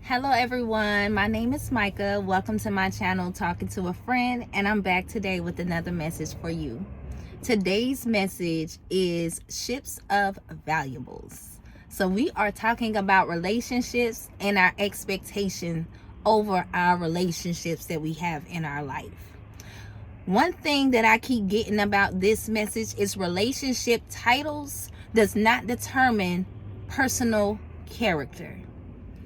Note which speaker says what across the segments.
Speaker 1: Hello everyone, my name is Micah. Welcome to my channel, Talking to a Friend, and I'm back today with another message for you. Today's message is ships of valuables. So we are talking about relationships and our expectation over our relationships that we have in our life. One thing that I keep getting about this message is relationship titles does not determine personal character.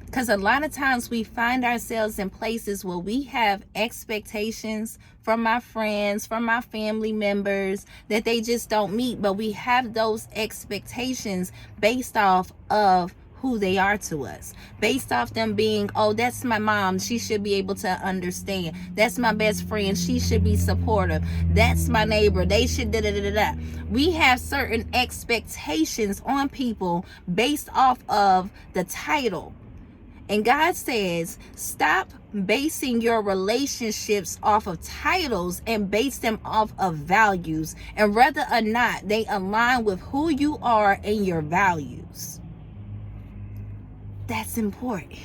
Speaker 1: Because a lot of times we find ourselves in places where we have expectations from our friends, from our family members that they just don't meet. But we have those expectations based off of who they are to us, based off them being, oh, that's my mom, she should be able to understand. That's my best friend, she should be supportive. That's my neighbor, they should da da da da. We have certain expectations on people based off of the title. And God says, stop basing your relationships off of titles and base them off of values, and whether or not they align with who you are and your values. That's important.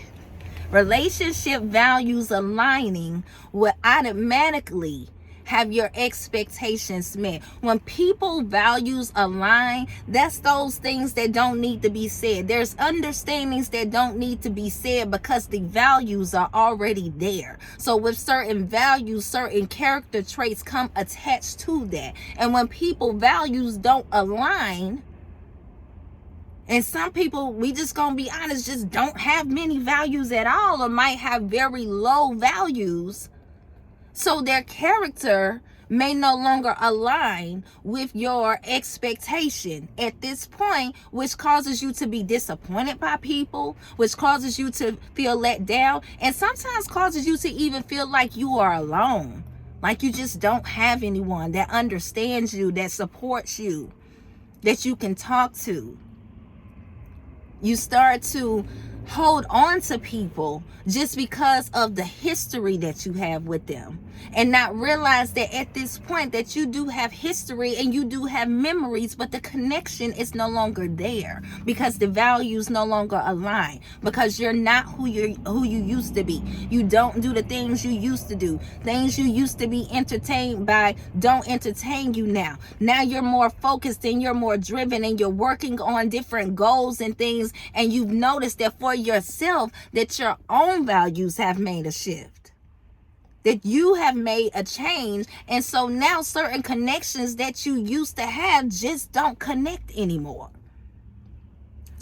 Speaker 1: Relationship values aligning will automatically have your expectations met. When people values align, that's those things that don't need to be said. There's understandings that don't need to be said because the values are already there. So with certain values, certain character traits come attached to that. And when people values don't align, and some people, we just gonna be honest, just don't have many values at all, or might have very low values, so their character may no longer align with your expectation at this point, which causes you to be disappointed by people, which causes you to feel let down, and sometimes causes you to even feel like you are alone, like you just don't have anyone that understands you, that supports you, that you can talk to. You start to hold on to people just because of the history that you have with them, and not realize that at this point that you do have history and you do have memories, but the connection is no longer there because the values no longer align, because you're not who you used to be. You don't do the things you used to do. Things you used to be entertained by don't entertain you now. Now you're more focused and you're more driven and you're working on different goals and things, and you've noticed that for yourself that your own values have made a shift, that you have made a change. And so now certain connections that you used to have just don't connect anymore.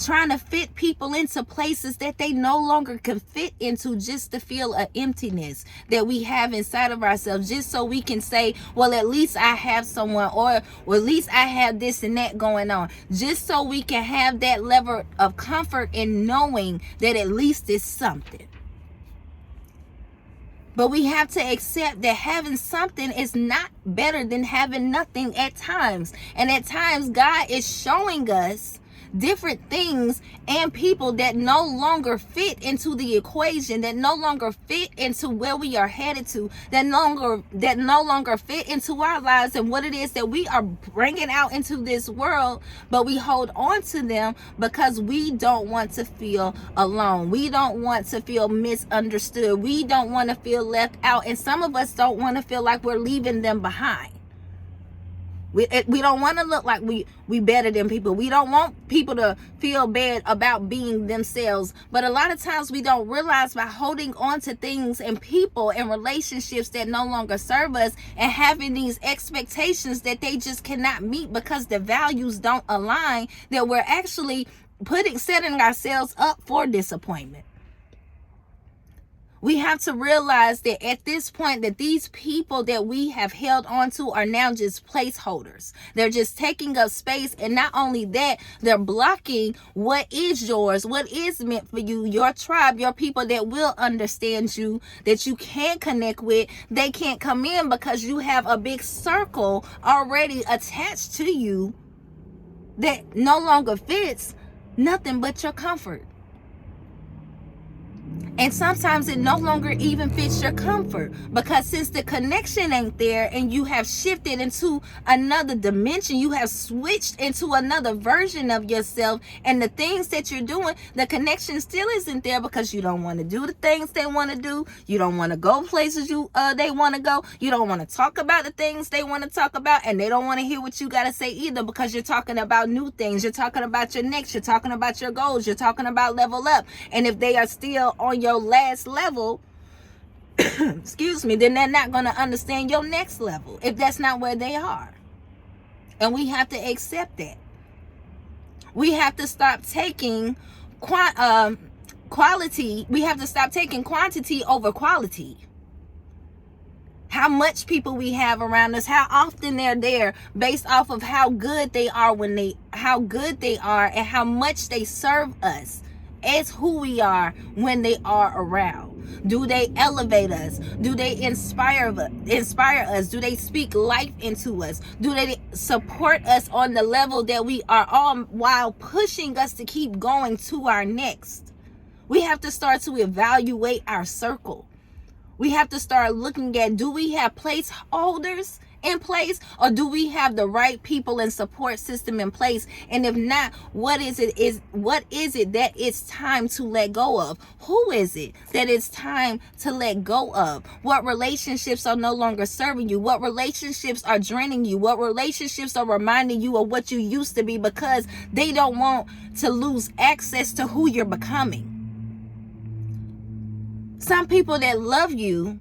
Speaker 1: Trying to fit people into places that they no longer can fit into, just to feel an emptiness that we have inside of ourselves, just so we can say, well, at least I have someone, or well, at least I have this and that going on, just so we can have that level of comfort in knowing that at least it's something. But we have to accept that having something is not better than having nothing at times. And at times, God is showing us different things and people that no longer fit into the equation, that no longer fit into where we are headed to, that no longer fit into our lives and what it is that we are bringing out into this world. But we hold on to them because we don't want to feel alone. We don't want to feel misunderstood. We don't want to feel left out. And some of us don't want to feel like we're leaving them behind. We don't want to look like we better than people. We don't want people to feel bad about being themselves. But a lot of times we don't realize, by holding on to things and people and relationships that no longer serve us, and having these expectations that they just cannot meet because the values don't align, that we're actually setting ourselves up for disappointment. We have to realize that at this point that these people that we have held on to are now just placeholders. They're just taking up space. And not only that, they're blocking what is yours, what is meant for you, your tribe, your people that will understand you, that you can connect with. They can't come in because you have a big circle already attached to you that no longer fits nothing but your comfort. And sometimes it no longer even fits your comfort, because since the connection ain't there and you have shifted into another dimension, you have switched into another version of yourself, and the things that you're doing, the connection still isn't there because you don't want to do the things they want to do. You don't want to go places they want to go. You don't want to talk about the things they want to talk about, and they don't want to hear what you got to say either, because you're talking about new things. You're talking about your next. You're talking about your goals. You're talking about level up. And if they are still on your last level, excuse me, then they're not going to understand your next level if that's not where they are. And we have to accept that. We have to stop taking quality. We have to stop taking quantity over quality. How much people we have around us, how often they're there, based off of how good they are and how much they serve us as who we are when they are around. Do they elevate us? Do they inspire us? Do they speak life into us? Do they support us on the level that we are on, while pushing us to keep going to our next? We have to start to evaluate our circle. We have to start looking at, do we have placeholders in place, or do we have the right people and support system in place? And if not, what is it that it's time to let go of? Who is it that it's time to let go of? What relationships are no longer serving you? What relationships are draining you? What relationships are reminding you of what you used to be, because they don't want to lose access to who you're becoming? Some people that love you,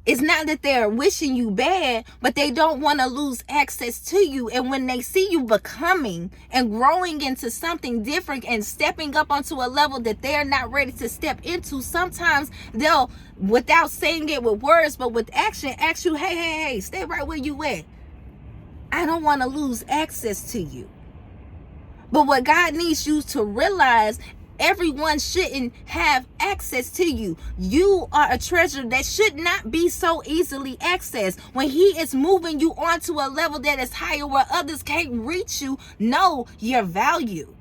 Speaker 1: it's not that they're wishing you bad, but they don't want to lose access to you. And when they see you becoming and growing into something different and stepping up onto a level that they're not ready to step into, sometimes they'll, without saying it with words, but with action, ask you, hey, stay right where you at. I don't want to lose access to you. But what God needs you to realize, everyone shouldn't have access to you. You are a treasure that should not be so easily accessed. When He is moving you onto a level that is higher, where others can't reach you, know your value.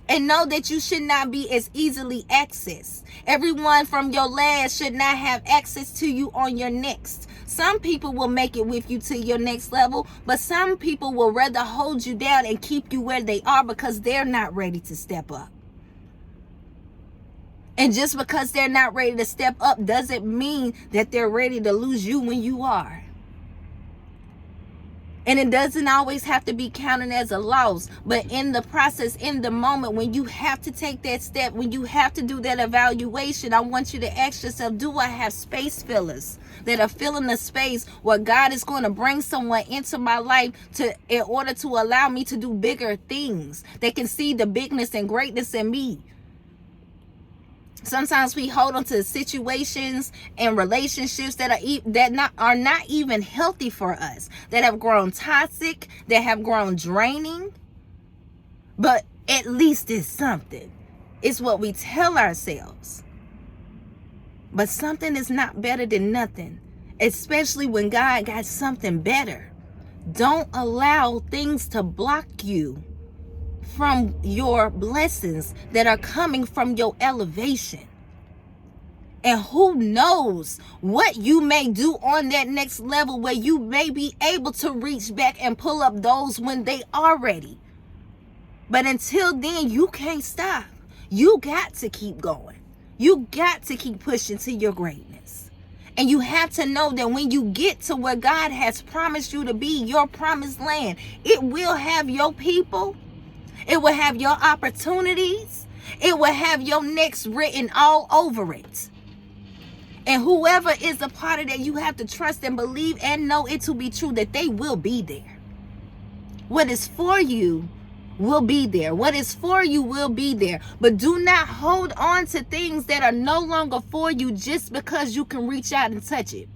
Speaker 1: And know that you should not be as easily accessed. Everyone from your last should not have access to you on your next. Some people will make it with you to your next level, but some people will rather hold you down and keep you where they are because they're not ready to step up. And just because they're not ready to step up doesn't mean that they're ready to lose you when you are. And it doesn't always have to be counted as a loss. But in the process, in the moment, when you have to take that step, when you have to do that evaluation, I want you to ask yourself, do I have space fillers that are filling the space where God is going to bring someone into my life in order to allow me to do bigger things? They can see the bigness and greatness in me. Sometimes we hold on to situations and relationships that are not even healthy for us, that have grown toxic, that have grown draining. But at least it's something. It's what we tell ourselves. But something is not better than nothing, especially when God got something better. Don't allow things to block you from your blessings that are coming from your elevation. And who knows what you may do on that next level, where you may be able to reach back and pull up those when they are ready. But until then, you can't stop. You got to keep going. You got to keep pushing to your greatness. And you have to know that when you get to where God has promised you to be, your promised land, it will have your people. It will have your opportunities. It will have your next written all over it. And whoever is a part of that, you have to trust and believe and know it to be true, that they will be there. What is for you will be there. What is for you will be there. But do not hold on to things that are no longer for you just because you can reach out and touch it.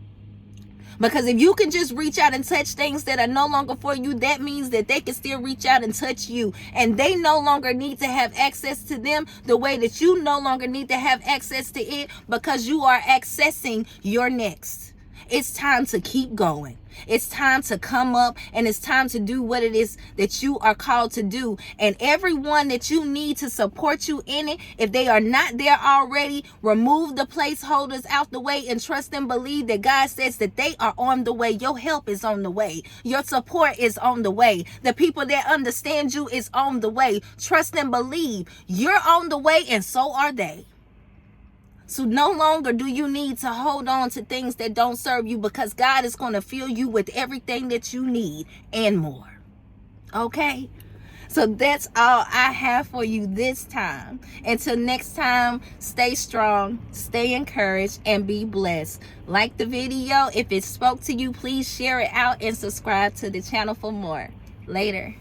Speaker 1: Because if you can just reach out and touch things that are no longer for you, that means that they can still reach out and touch you. And they no longer need to have access to them the way that you no longer need to have access to it, because you are accessing your next. It's time to keep going. It's time to come up, and it's time to do what it is that you are called to do. And everyone that you need to support you in it, if they are not there already, remove the placeholders out the way and trust and believe that God says that they are on the way. Your help is on the way. Your support is on the way. The people that understand you is on the way. Trust and believe you're on the way, and so are they. So no longer do you need to hold on to things that don't serve you, because God is going to fill you with everything that you need and more. Okay? So that's all I have for you this time. Until next time, stay strong, stay encouraged, and be blessed. Like the video. If it spoke to you, please share it out and subscribe to the channel for more. Later.